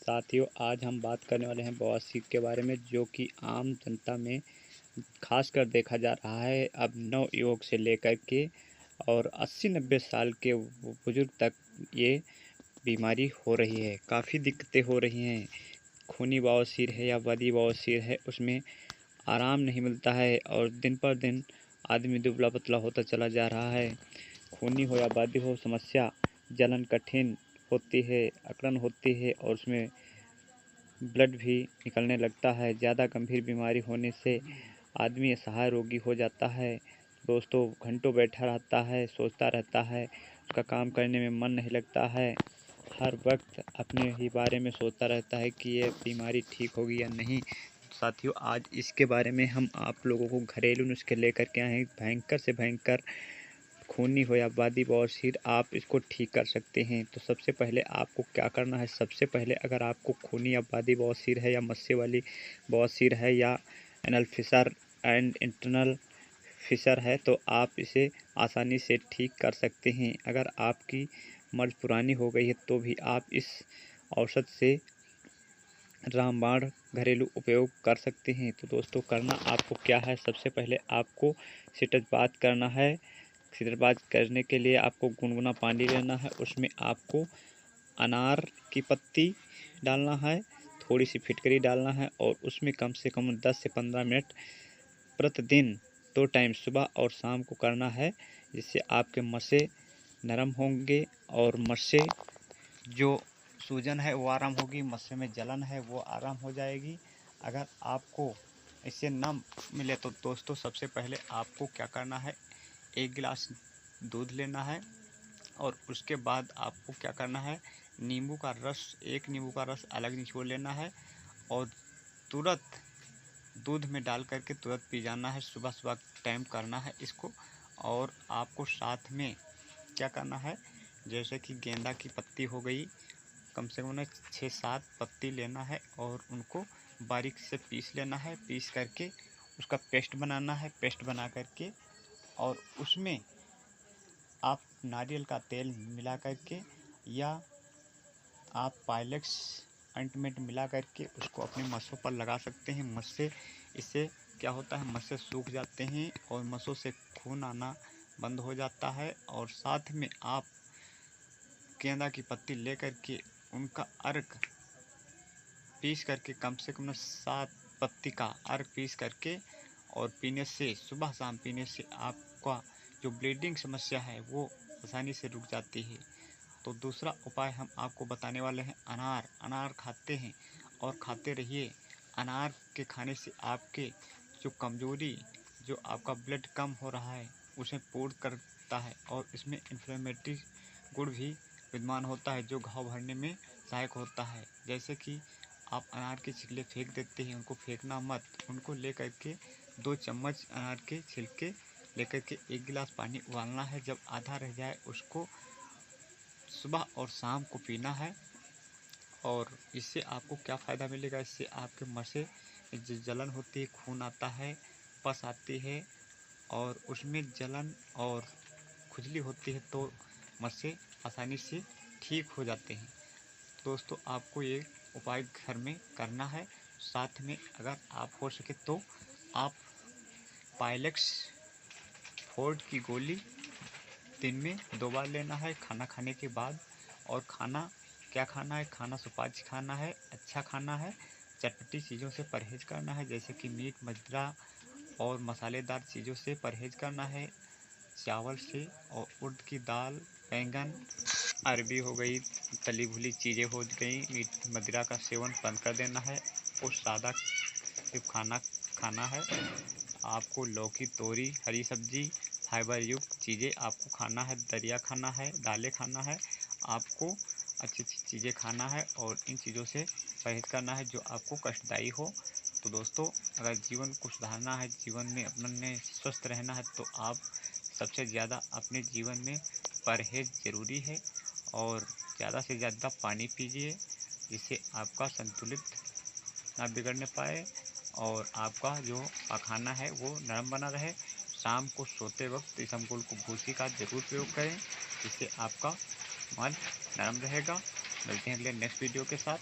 साथियों, आज हम बात करने वाले हैं बवासीर के बारे में, जो कि आम जनता में खासकर देखा जा रहा है। अब नवयुवक से लेकर के और 80-90 साल के बुजुर्ग तक ये बीमारी हो रही है। काफ़ी दिक्कतें हो रही हैं। खूनी बवासीर है या बदी बवासीर है, उसमें आराम नहीं मिलता है और दिन पर दिन आदमी दुबला पतला होता चला जा रहा है। खूनी हो या बदी हो, समस्या जलन कठिन होती है, अकड़न होती है और उसमें ब्लड भी निकलने लगता है। ज़्यादा गंभीर बीमारी होने से आदमी असहाय रोगी हो जाता है। दोस्तों, घंटों बैठा रहता है, सोचता रहता है, उसका काम करने में मन नहीं लगता है। हर वक्त अपने ही बारे में सोचता रहता है कि ये बीमारी ठीक होगी या नहीं। साथियों, आज इसके बारे में हम आप लोगों को घरेलू नुस्खे लेकर के आए हैं। भयंकर से भयंकर खूनी हो या बादी बवासीर, आप इसको ठीक कर सकते हैं। तो सबसे पहले आपको क्या करना है? सबसे पहले अगर आपको खूनी या बादी बवासीर है या मस्से वाली बवासीर है या anal fissure and internal fissure है, तो आप इसे आसानी से ठीक कर सकते हैं। अगर आपकी मर्ज पुरानी हो गई है तो भी आप इस औषध से रामबाण घरेलू उपयोग कर सकते हैं। तो दोस्तों, करना आपको क्या है? सबसे पहले आपको सिटजबात करना है। सिटजबात करने के लिए आपको गुनगुना पानी लेना है, उसमें आपको अनार की पत्ती डालना है, थोड़ी सी फिटकरी डालना है और उसमें कम से कम 10 से 15 मिनट प्रतिदिन 2 टाइम सुबह और शाम को करना है, जिससे आपके मस्से नरम होंगे और मस्से जो सूजन है वो आराम होगी, मस्से में जलन है वो आराम हो जाएगी। अगर आपको इससे ना मिले तो दोस्तों, सबसे पहले आपको क्या करना है, 1 गिलास दूध लेना है और उसके बाद आपको क्या करना है, नींबू का रस, 1 नींबू का रस अलग निचोड़ लेना है और तुरंत दूध में डाल करके तुरंत पी जाना है। सुबह सुबह टाइम करना है इसको। और आपको साथ में क्या करना है, जैसे कि गेंदा की पत्ती हो गई, कम से कम 6-7 पत्ती लेना है और उनको बारीक से पीस लेना है। पीस करके उसका पेस्ट बनाना है। पेस्ट बना करके और उसमें आप नारियल का तेल मिला करके या आप पाइलेक्स ऑइंटमेंट मिला करके उसको अपने मस्सों पर लगा सकते हैं। मस्से, इससे क्या होता है, मस्से सूख जाते हैं और मस्सों से खून आना बंद हो जाता है। और साथ में आप गेंदा की पत्ती ले करके उनका अर्क पीस करके, कम से कम 7 पत्ती का अर्क पीस करके और पीने से, सुबह शाम पीने से आपका जो ब्लीडिंग समस्या है वो आसानी से रुक जाती है। तो दूसरा उपाय हम आपको बताने वाले हैं, अनार। अनार खाते हैं और खाते रहिए। अनार के खाने से आपके जो कमजोरी, जो आपका ब्लड कम हो रहा है, उसे पूर्ण करता है और इसमें इन्फ्लेमेटरी गुण भी विद्यमान होता है, जो घाव भरने में सहायक होता है। जैसे कि आप अनार के छिलके फेंक देते हैं, उनको फेंकना मत। उनको ले करके 2 चम्मच अनार के छिलके लेकर के 1 गिलास पानी उबालना है। जब आधा रह जाए उसको सुबह और शाम को पीना है। और इससे आपको क्या फ़ायदा मिलेगा, इससे आपके मस्से जो जलन होती है, खून आता है, पस आती है और उसमें जलन और खुजली होती है, तो मस्से आसानी से ठीक हो जाते हैं। दोस्तों, आपको ये उपाय घर में करना है। साथ में अगर आप हो सके तो आप पाइलेक्स फोर्ट की गोली दिन में 2 बार लेना है, खाना खाने के बाद। और खाना क्या खाना है, खाना सुपाच्य खाना है, अच्छा खाना है, चटपटी चीज़ों से परहेज करना है, जैसे कि मीट मदिरा और मसालेदार चीज़ों से परहेज करना है। चावल से और उड़द की दाल, बैंगन, अरबी हो गई, तली भुनी चीज़ें हो गई, मीट मदिरा का सेवन बंद कर देना है और सादा सिर्फ खाना खाना है। आपको लौकी, तोरी, हरी सब्जी, फाइबर युक्त चीज़ें आपको खाना है, दलिया खाना है, दालें खाना है। आपको अच्छी अच्छी चीज़ें खाना है और इन चीज़ों से परहेज करना है जो आपको कष्टदायी हो। तो दोस्तों, अगर जीवन को सुधारना है, जीवन में अपने स्वस्थ रहना है, तो आप सबसे ज़्यादा अपने जीवन में परहेज ज़रूरी है और ज़्यादा से ज़्यादा पानी पीजिए, जिससे आपका संतुलित ना बिगड़ने पाए और आपका जो खाना है वो नरम बना रहे। शाम को सोते वक्त इसबगोल को भूसी का ज़रूर प्रयोग करें, जिससे आपका मन नरम रहेगा। मिलते हैं अगले नेक्स्ट वीडियो के साथ।